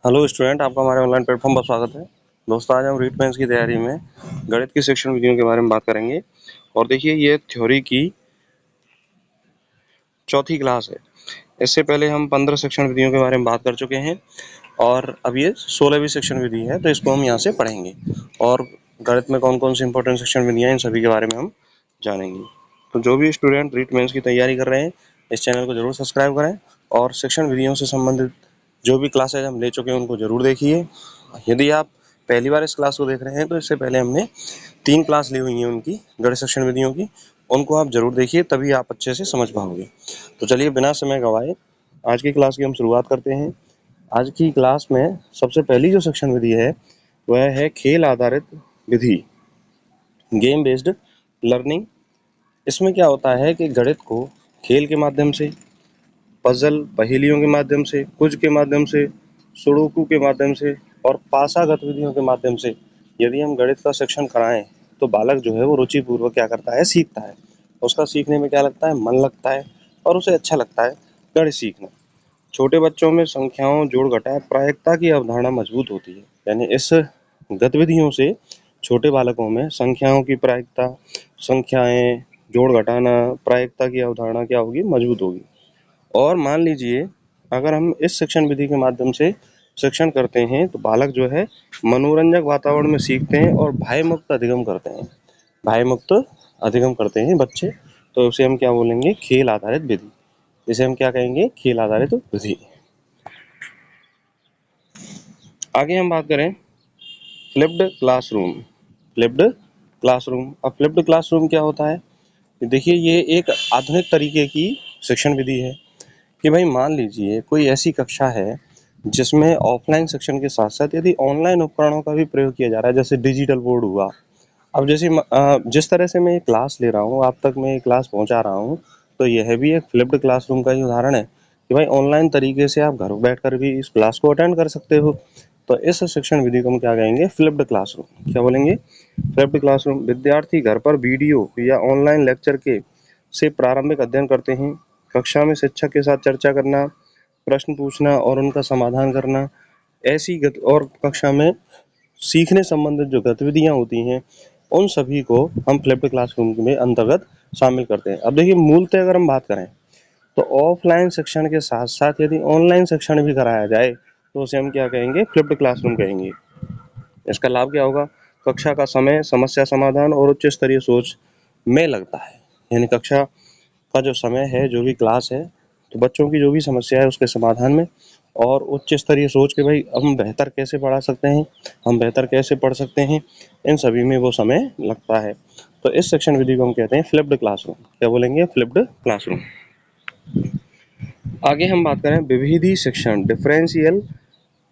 Hello student, आपका हमारे online platform पर स्वागत है। दोस्तों, आज हम रीट मेंस की तैयारी में गणित की शिक्षण विधियों के बारे में बात करेंगे। और देखिए, ये थ्योरी की चौथी क्लास है। इससे पहले हम 15 शिक्षण विधियों के बारे में बात कर चुके हैं और अब ये 16वीं शिक्षण विधि है, तो इसको हम यहाँ से पढ़ेंगे। और गणित में कौन कौन सी इंपॉर्टेंट शिक्षण विधियाँ हैं, इन सभी के बारे में हम जानेंगे। तो जो भी स्टूडेंट रीट मेंस की तैयारी कर रहे हैं, इस चैनल को जरूर सब्सक्राइब करें और शिक्षण विधियों से संबंधित जो भी क्लासेज हम ले चुके हैं उनको जरूर देखिए। यदि आप पहली बार इस क्लास को देख रहे हैं तो इससे पहले हमने 3 क्लास ली हुई हैं उनकी, गणित शिक्षण विधियों की। उनको आप जरूर देखिए, तभी आप अच्छे से समझ पाओगे। तो चलिए, बिना समय गवाए आज की क्लास की हम शुरुआत करते हैं। आज की क्लास में सबसे पहली जो शिक्षण विधि है वह है खेल आधारित विधि, गेम बेस्ड लर्निंग। इसमें क्या होता है कि गणित को खेल के माध्यम से, पजल पहेलियों के माध्यम से, क्विज के माध्यम से, सुडोकू के माध्यम से और पासा गतिविधियों के माध्यम से यदि हम गणित का शिक्षण कराएं तो बालक जो है वो रुचिपूर्वक क्या करता है, सीखता है। उसका सीखने में क्या लगता है, मन लगता है और उसे अच्छा लगता है गणित सीखना। छोटे बच्चों में संख्याओं, जोड़ घटाव, प्रायिकता की अवधारणा मजबूत होती है। यानी इस गतिविधियों से छोटे बालकों में संख्याओं की प्रायिकता, संख्याएं, जोड़ घटाना, प्रायिकता की अवधारणा क्या होगी, मजबूत होगी। और मान लीजिए, अगर हम इस शिक्षण विधि के माध्यम से शिक्षण करते हैं तो बालक जो है मनोरंजक वातावरण में सीखते हैं और भय मुक्त अधिगम करते हैं। भय मुक्त अधिगम करते हैं बच्चे, तो उसे हम क्या बोलेंगे, खेल आधारित विधि। इसे हम क्या कहेंगे, खेल आधारित विधि। आगे हम बात करें फ्लिप्ड क्लासरूम। फ्लिप्ड क्लासरूम, अब फ्लिप्ड क्लासरूम क्या होता है? देखिए, ये एक आधुनिक तरीके की शिक्षण विधि है कि भाई मान लीजिए कोई ऐसी कक्षा है जिसमें ऑफलाइन शिक्षण के साथ साथ यदि ऑनलाइन उपकरणों का भी प्रयोग किया जा रहा है, जैसे डिजिटल बोर्ड हुआ। अब जैसे जिस तरह से मैं ये क्लास ले रहा हूँ, आप तक मैं ये क्लास पहुँचा रहा हूँ, तो यह भी एक फ्लिप्ड क्लासरूम का ही उदाहरण है कि भाई ऑनलाइन तरीके से आप घर बैठकर भी इस क्लास को अटेंड कर सकते हो। तो इस शिक्षण विधि को हम क्या कहेंगे, फ्लिप्ड क्लासरूम। क्या बोलेंगे, फ्लिप्ड क्लासरूम। विद्यार्थी घर पर वीडियो या ऑनलाइन लेक्चर के से प्रारंभिक अध्ययन करते हैं। कक्षा में शिक्षक के साथ चर्चा करना, प्रश्न पूछना और उनका समाधान करना, और कक्षा में सीखने संबंधित जो गतिविधियां होती हैं उन सभी को हम फ्लिप्ड क्लासरूम में अंतर्गत शामिल करते हैं। अब देखिए, मूलतः अगर हम बात करें तो ऑफलाइन शिक्षण के साथ साथ यदि ऑनलाइन शिक्षण भी कराया जाए तो उसे हम क्या कहेंगे, फ्लिप्ड क्लासरूम कहेंगे। इसका लाभ क्या होगा, कक्षा का समय समस्या समाधान और उच्च स्तरीय सोच में लगता है। यानी कक्षा का जो समय है, जो भी क्लास है, तो बच्चों की जो भी समस्या है उसके समाधान में और उच्च स्तरीय सोच के भाई हम बेहतर कैसे पढ़ा सकते हैं, हम बेहतर कैसे पढ़ सकते हैं, इन सभी में वो समय लगता है। तो इस शिक्षण विधि को हम कहते हैं फ्लिप्ड क्लासरूम। क्या बोलेंगे, फ्लिप्ड क्लासरूम। आगे हम बात करें विविधि शिक्षण, डिफरेंशियल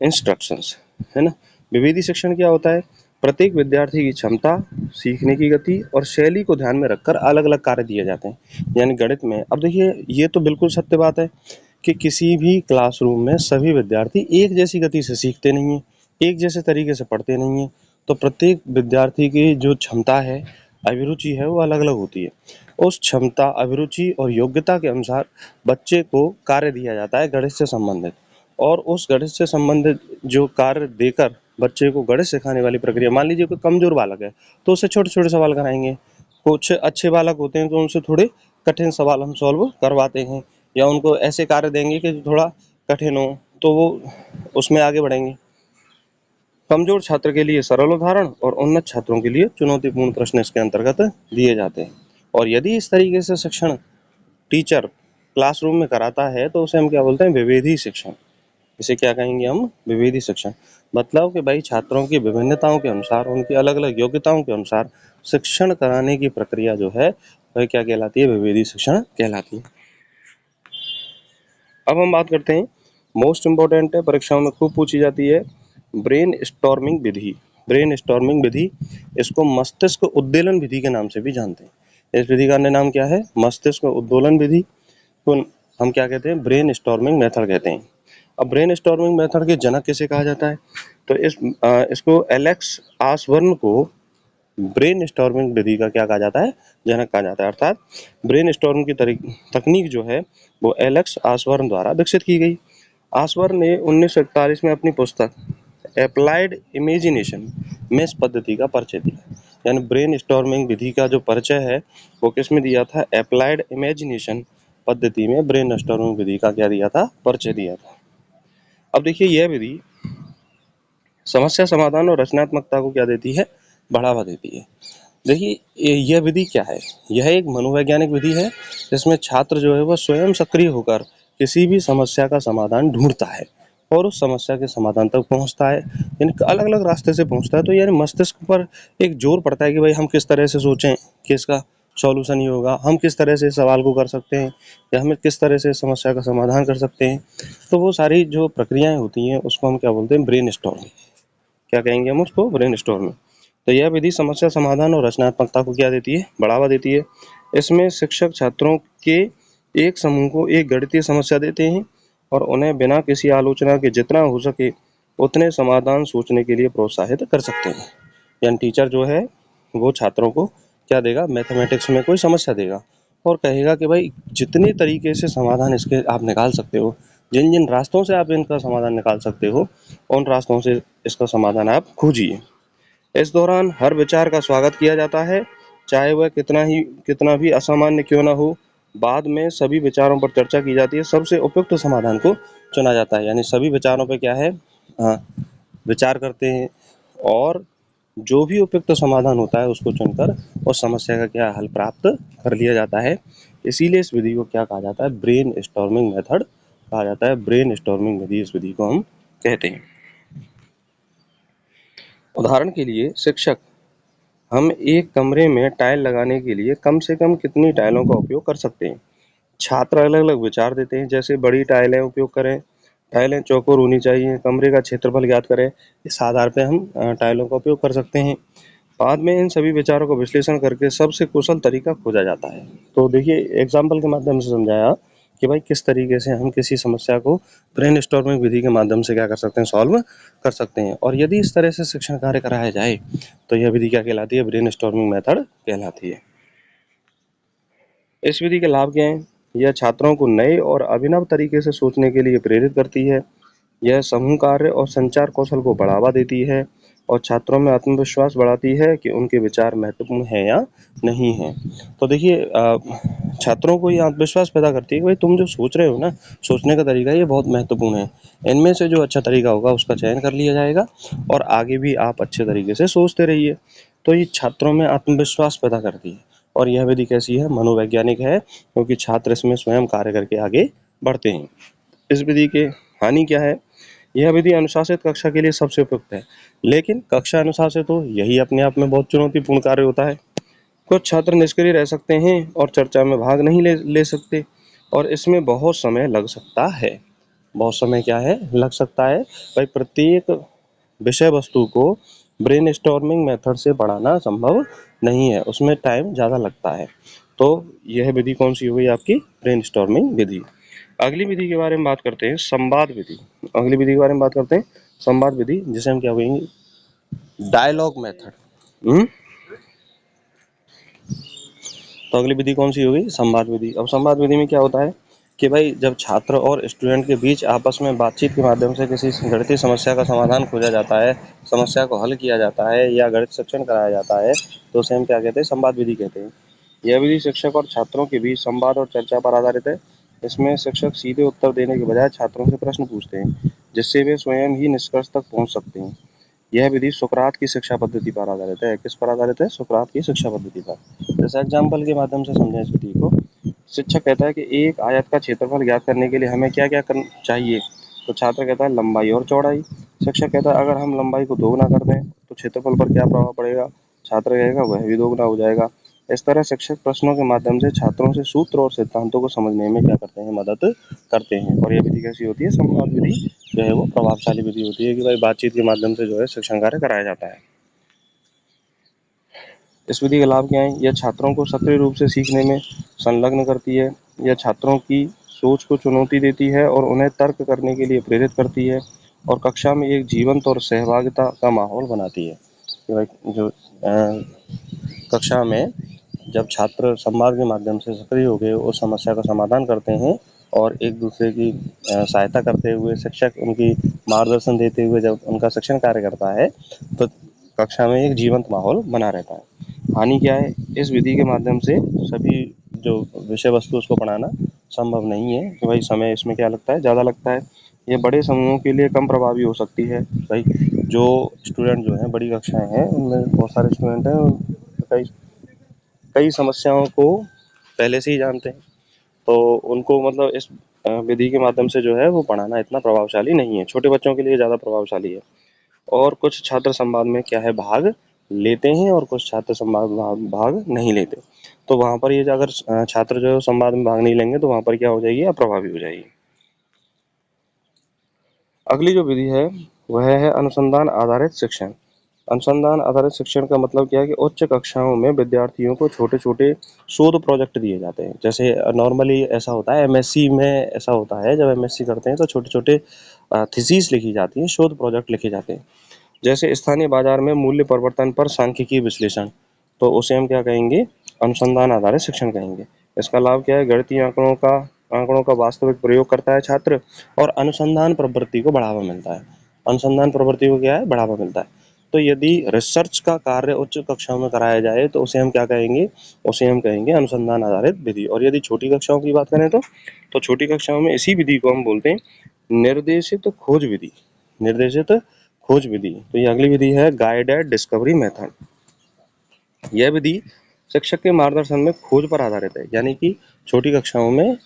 इंस्ट्रक्शंस, है ना। विविधि शिक्षण क्या होता है, प्रत्येक विद्यार्थी की क्षमता, सीखने की गति और शैली को ध्यान में रखकर अलग अलग कार्य दिए जाते हैं। यानी गणित में, अब देखिए, ये तो बिल्कुल सत्य बात है कि किसी भी क्लासरूम में सभी विद्यार्थी एक जैसी गति से सीखते नहीं हैं, एक जैसे तरीके से पढ़ते नहीं हैं। तो प्रत्येक विद्यार्थी की जो क्षमता है, अभिरुचि है, वो अलग अलग होती है। उस क्षमता, अभिरुचि और योग्यता के अनुसार बच्चे को कार्य दिया जाता है गणित से संबंधित। और उस गणित से संबंधित जो कार्य देकर बच्चे को गणित सिखाने वाली प्रक्रिया, मान लीजिए कोई कमजोर बालक है तो उससे छोटे छोटे सवाल कराएंगे। कुछ अच्छे बालक होते हैं तो उनसे थोड़े कठिन सवाल हम सॉल्व करवाते हैं, या उनको ऐसे कार्य देंगे कि जो थोड़ा कठिन हो तो वो उसमें आगे बढ़ेंगे। कमजोर छात्र के लिए सरल उदाहरण और उन्नत छात्रों के लिए चुनौतीपूर्ण प्रश्न इसके अंतर्गत दिए जाते हैं। और यदि इस तरीके से शिक्षण टीचर क्लासरूम में कराता है तो उसे हम क्या बोलते हैं, विविधि शिक्षण। इसे क्या कहेंगे हम, विविधि शिक्षण। मतलब कि भाई छात्रों की विभिन्नताओं के अनुसार, उनकी अलग अलग योग्यताओं के अनुसार शिक्षण कराने की प्रक्रिया जो है वह क्या कहलाती है, विविधि शिक्षण कहलाती है। अब हम बात करते हैं, मोस्ट इम्पोर्टेंट है, परीक्षाओं में खूब पूछी जाती है, ब्रेन स्टॉर्मिंग विधि। ब्रेन स्टॉर्मिंग विधि, इसको मस्तिष्क उद्दोलन विधि के नाम से भी जानते हैं। इस विधि का अन्य नाम क्या है, मस्तिष्क उद्दोलन विधि को हम क्या कहते हैं, ब्रेन स्टॉर्मिंग मेथड कहते हैं। अब ब्रेन स्टॉर्मिंग मेथड के जनक किसे कहा जाता है, तो इसको एलेक्स आसबर्न को ब्रेन स्टॉर्मिंग विधि का क्या कहा जाता है, जनक कहा जाता है। अर्थात ब्रेन स्टॉर्मिंग की तकनीक जो है वो एलेक्स आसबर्न द्वारा विकसित की गई। आसवर ने 1941 में अपनी पुस्तक अप्लाइड इमेजिनेशन में इस पद्धति का परिचय दिया। यानी ब्रेन स्टॉर्मिंग विधि का जो परिचय है वो किसमें दिया था? अप्लाइड इमेजिनेशन पद्धति में ब्रेन स्टॉर्मिंग विधि का क्या दिया था? परिचय दिया था। अब देखिए यह विधि समस्या समाधान और रचनात्मकता को क्या देती है? बढ़ावा देती है। देखिए यह विधि क्या है? यह एक मनोवैज्ञानिक विधि है जिसमें छात्र जो है वह स्वयं सक्रिय होकर किसी भी समस्या का समाधान ढूंढता है और उस समस्या के समाधान तक पहुंचता है। यानी अलग अलग रास्ते से पहुंचता है। तो यानी मस्तिष्क पर एक जोर पड़ता है कि भाई हम किस तरह से सोचें कि इसका सॉल्यूशन ये होगा, हम किस तरह से सवाल को कर सकते हैं या हमें किस तरह से समस्या का समाधान कर सकते हैं। तो वो सारी जो प्रक्रियाएं होती हैं उसको हम क्या बोलते हैं? Brain storming. क्या कहेंगे हम उसको? Brain storming. तो यह विधि समस्या समाधान और रचनात्मकता को क्या देती है? बढ़ावा देती है। इसमें शिक्षक छात्रों के एक समूह को एक गणितीय समस्या देते हैं और उन्हें बिना किसी आलोचना के जितना हो सके उतने समाधान सोचने के लिए प्रोत्साहित कर सकते हैं। यानी टीचर जो है वो छात्रों को क्या देगा? मैथमेटिक्स में कोई समस्या देगा और कहेगा कि भाई जितने तरीके से समाधान इसके आप निकाल सकते हो, जिन जिन रास्तों से आप इनका समाधान निकाल सकते हो, उन रास्तों से इसका समाधान आप खोजिए। इस दौरान हर विचार का स्वागत किया जाता है, चाहे वह कितना भी असामान्य क्यों न हो। बाद में सभी विचारों पर चर्चा की जाती है, सबसे उपयुक्त समाधान को चुना जाता है। यानी सभी विचारों पे क्या है? विचार करते हैं और जो भी उपयुक्त समाधान होता है उसको चुनकर उस समस्या का क्या हल प्राप्त कर लिया जाता है। इसीलिए इस विधि को क्या कहा जाता है? ब्रेन स्टॉर्मिंग मेथड कहा जाता है। ब्रेन स्टॉर्मिंग विधि इस विधि को हम कहते हैं। उदाहरण के लिए शिक्षक हम एक कमरे में टाइल लगाने के लिए कम से कम कितनी टाइलों का उपयोग कर सकते हैं? छात्र अलग अलग विचार देते हैं, जैसे बड़ी टाइलें उपयोग करें, टाइलें चौकोर होनी चाहिए, कमरे का क्षेत्रफल ज्ञात करें। इस आधार पे हम टाइलों का उपयोग कर सकते हैं। बाद में इन सभी विचारों का विश्लेषण करके सबसे कुशल तरीका खोजा जाता है। तो देखिए एग्जाम्पल के माध्यम से समझाया कि भाई किस तरीके से हम किसी समस्या को ब्रेन स्टॉर्मिंग विधि के माध्यम से क्या कर सकते हैं? सॉल्व कर सकते हैं। और यदि इस तरह से शिक्षण कार्य कराया जाए तो यह विधि क्या कहलाती है? ब्रेन स्टॉर्मिंग मेथड कहलाती है। इस विधि के लाभ क्या हैं? यह छात्रों को नए और अभिनव तरीके से सोचने के लिए प्रेरित करती है। यह समूह कार्य और संचार कौशल को बढ़ावा देती है और छात्रों में आत्मविश्वास बढ़ाती है कि उनके विचार महत्वपूर्ण हैं या नहीं हैं। तो देखिए छात्रों को ये आत्मविश्वास पैदा करती है कि भाई तुम जो सोच रहे हो ना, सोचने का तरीका ये बहुत महत्वपूर्ण है। इनमें से जो अच्छा तरीका होगा उसका चयन कर लिया जाएगा और आगे भी आप अच्छे तरीके से सोचते रहिए। तो ये छात्रों में आत्मविश्वास पैदा करती है। और यह विधि कैसी है? मनोवैज्ञानिक है, क्योंकि छात्र इसमें स्वयं कार्य करके आगे बढ़ते हैं। इस विधि के हानि क्या है? यह विधि अनुशासित कक्षा के लिए सबसे उपयुक्त है, लेकिन कक्षा अनुशासित हो यही अपने आप में बहुत चुनौतीपूर्ण कार्य होता है। कुछ छात्र निष्क्रिय रह सकते हैं और चर्चा में भाग नहीं ले सकते और इसमें बहुत समय लग सकता है। बहुत समय क्या है? लग सकता है। भाई प्रत्येक विषय वस्तु को ब्रेनस्टॉर्मिंग मेथड से पढ़ाना संभव नहीं है, उसमें टाइम ज़्यादा लगता है। तो यह विधि कौन सी हुई आपकी? ब्रेनस्टॉर्मिंग विधि। अगली विधि के बारे में बात करते हैं, संवाद विधि। अगली विधि के बारे में बात करते हैं, संवाद विधि, जिसे हम क्या कहेंगे? Dialogue method. तो अगली विधि कौन सी होगी? संवाद विधि। अब संवाद विधि में क्या होता है कि भाई जब छात्र और स्टूडेंट के बीच आपस में बातचीत के माध्यम से किसी गणितीय समस्या का समाधान खोजा जाता है, समस्या को हल किया जाता है या गणित शिक्षण कराया जाता है, तो उसे हम क्या कहते हैं? संवाद विधि कहते हैं। यह विधि शिक्षक और छात्रों के बीच संवाद और चर्चा पर आधारित है। इसमें शिक्षक सीधे उत्तर देने के बजाय छात्रों से प्रश्न पूछते हैं, जिससे वे स्वयं ही निष्कर्ष तक पहुंच सकते हैं। यह विधि सुकरात की शिक्षा पद्धति पर आधारित है। किस पर आधारित है? सुकरात की शिक्षा पद्धति पर। जैसे एग्जाम्पल के माध्यम से समझें इस विधि को। शिक्षक कहता है कि एक आयत का क्षेत्रफल ज्ञात करने के लिए हमें क्या क्या करना चाहिए? तो छात्र कहता है लंबाई और चौड़ाई। शिक्षक कहता है अगर हम लंबाई को दोगुना कर दें तो क्षेत्रफल पर क्या प्रभाव पड़ेगा? छात्र कहेगा वह भी दोगुना हो जाएगा। इस तरह शिक्षक प्रश्नों के माध्यम से छात्रों से सूत्र और सिद्धांतों को समझने में क्या करते हैं? मदद करते हैं। और यह विधि कैसी होती है? संवाद विधि जो है वो प्रभावशाली विधि होती है कि भाई बातचीत के माध्यम से जो है शिक्षण कार्य कराया जाता है। इस विधि के लाभ क्या हैं? यह छात्रों को सक्रिय रूप से सीखने में संलग्न करती है। यह छात्रों की सोच को चुनौती देती है और उन्हें तर्क करने के लिए प्रेरित करती है और कक्षा में एक जीवंत और सहभागिता का माहौल बनाती है। कि भाई जो कक्षा में जब छात्र संवाद के माध्यम से सक्रिय होकर उस समस्या का समाधान करते हैं और एक दूसरे की सहायता करते हुए, शिक्षक उनकी मार्गदर्शन देते हुए जब उनका शिक्षण कार्य करता है तो कक्षा में एक जीवंत माहौल बना रहता है। हानि क्या है, इस विधि के माध्यम से सभी जो विषय वस्तु उसको पढ़ाना संभव नहीं है कि भाई समय इसमें क्या लगता है, ज़्यादा लगता है। ये बड़े समूहों के लिए कम प्रभावी हो सकती है। भाई जो स्टूडेंट जो हैं, बड़ी कक्षाएं हैं, उनमें बहुत सारे स्टूडेंट हैं, कई कई समस्याओं को पहले से ही जानते हैं, तो उनको मतलब इस विधि के माध्यम से जो है वो पढ़ाना इतना प्रभावशाली नहीं है। छोटे बच्चों के लिए ज़्यादा प्रभावशाली है। और कुछ छात्र संवाद में क्या है, भाग लेते हैं और कुछ छात्र संवाद में भाग नहीं लेते। तो वहाँ पर ये अगर छात्र जो है संवाद में भाग नहीं लेंगे तो वहाँ पर क्या हो जाएगी, अप्रभावी हो जाएगी। अगली जो विधि है वह है अनुसंधान आधारित शिक्षण। अनुसंधान आधारित शिक्षण का मतलब क्या है कि उच्च कक्षाओं में विद्यार्थियों को छोटे छोटे शोध प्रोजेक्ट दिए जाते हैं। जैसे नॉर्मली ऐसा होता है, एमएससी में ऐसा होता है, जब एमएससी करते हैं तो छोटे छोटे थीसिस लिखी जाती हैं, शोध प्रोजेक्ट लिखे जाते हैं। जैसे स्थानीय बाजार में मूल्य परिवर्तन पर सांख्यिकीय विश्लेषण, तो उसे हम क्या कहेंगे, अनुसंधान आधारित शिक्षण कहेंगे। इसका लाभ क्या है, गणितीय आंकड़ों का वास्तविक प्रयोग करता है छात्र, और अनुसंधान प्रवृत्ति को बढ़ावा मिलता है। अनुसंधान प्रवृत्ति को क्या है, बढ़ावा मिलता है। तो यदि रिसर्च का कार्य उच्च कक्षाओं में कराया जाए तो उसे हम क्या कहेंगे, उसे हम कहेंगे अनुसंधान आधारित विधि। और यदि छोटी कक्षाओं की बात करें तो छोटी कक्षाओं में इसी विधि को हम बोलते हैं निर्देशित खोज विधि। निर्देशित खोज विधि। तो ये अगली विधि है गाइडेड डिस्कवरी मेथड। यह विधि शिक्षक के मार्गदर्शन में खोज पर आधारित है। यानी कि छोटी कक्षाओं में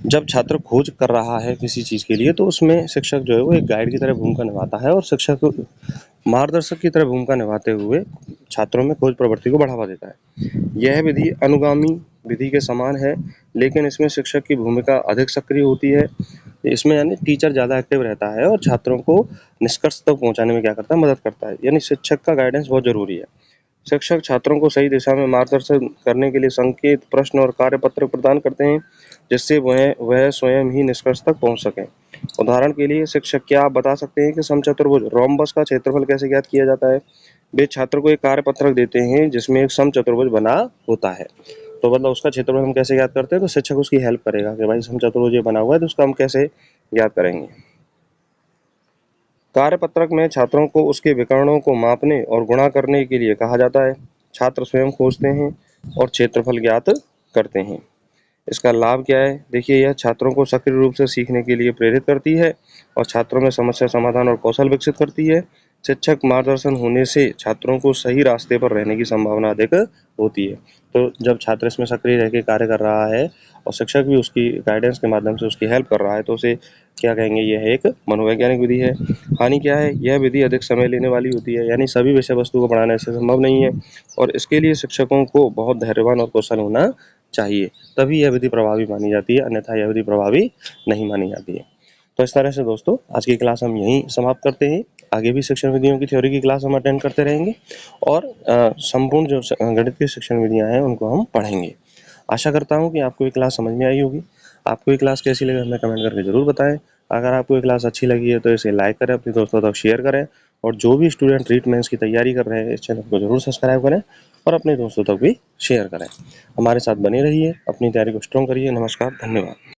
जब छात्र खोज कर रहा है किसी चीज़ के लिए तो उसमें शिक्षक जो है वो एक गाइड की तरह भूमिका निभाता है, और शिक्षक मार्गदर्शक की तरह भूमिका निभाते हुए छात्रों में खोज प्रवृत्ति को बढ़ावा देता है। यह विधि अनुगामी विधि के समान है, लेकिन इसमें शिक्षक की भूमिका अधिक सक्रिय होती है। इसमें यानी टीचर ज़्यादा एक्टिव रहता है और छात्रों को निष्कर्ष तक पहुंचाने में क्या करता है, मदद करता है। यानी शिक्षक का गाइडेंस बहुत जरूरी है। शिक्षक छात्रों को सही दिशा में मार्गदर्शन करने के लिए संकेत, प्रश्न और कार्यपत्र प्रदान करते हैं, जिससे वह स्वयं ही निष्कर्ष तक पहुंच सकें। उदाहरण के लिए शिक्षक, क्या आप बता सकते हैं कि समचतुर्भुज रोम्बस का क्षेत्रफल कैसे ज्ञात किया जाता है? वे छात्र को एक कार्यपत्रक देते हैं जिसमें एक समचतुर्भुज बना होता है। तो मतलब उसका क्षेत्रफल हम कैसे ज्ञात करते हैं, तो शिक्षक उसकी हेल्प करेगा कि भाई समचतुर्भुज ये बना हुआ है तो उसका हम कैसे ज्ञात करेंगे। कार्यपत्रक में छात्रों को उसके विकर्णों को मापने और गुणा करने के लिए कहा जाता है। छात्र स्वयं खोजते हैं और क्षेत्रफल ज्ञात करते हैं। इसका लाभ क्या है, देखिए यह छात्रों को सक्रिय रूप से सीखने के लिए प्रेरित करती है और छात्रों में समस्या समाधान और कौशल विकसित करती है। शिक्षक मार्गदर्शन होने से छात्रों को सही रास्ते पर रहने की संभावना अधिक होती है। तो जब छात्र इसमें सक्रिय रह के कार्य कर रहा है और शिक्षक भी उसकी गाइडेंस के माध्यम से उसकी हेल्प कर रहा है तो उसे क्या कहेंगे, यह एक मनोवैज्ञानिक विधि है। हानि क्या है, यह विधि अधिक समय लेने वाली होती है, यानी सभी विषय वस्तु को पढ़ाना ऐसे संभव नहीं है, और इसके लिए शिक्षकों को बहुत धैर्यवान और कुशल होना चाहिए, तभी यह विधि प्रभावी मानी जाती है, अन्यथा यह विधि प्रभावी नहीं मानी जाती है। तो इस तरह से दोस्तों आज की क्लास हम यहीं समाप्त करते हैं। आगे भी शिक्षण विधियों की थ्योरी की क्लास हम अटेंड करते रहेंगे और संपूर्ण जो गणित की शिक्षण विधियां हैं उनको हम पढ़ेंगे। आशा करता हूं कि आपको ये क्लास समझ में आई होगी। आपको ये क्लास कैसी लगी हमें कमेंट करके जरूर बताएं। अगर आपको ये क्लास अच्छी लगी है तो इसे लाइक करें, अपने दोस्तों तक शेयर करें, और जो भी स्टूडेंट रीट मेंस की तैयारी कर रहे हैं इस चैनल को जरूर सब्सक्राइब करें और अपने दोस्तों तक भी शेयर करें। हमारे साथ बने रहिए, अपनी तैयारी को स्ट्रॉन्ग करिए। नमस्कार, धन्यवाद।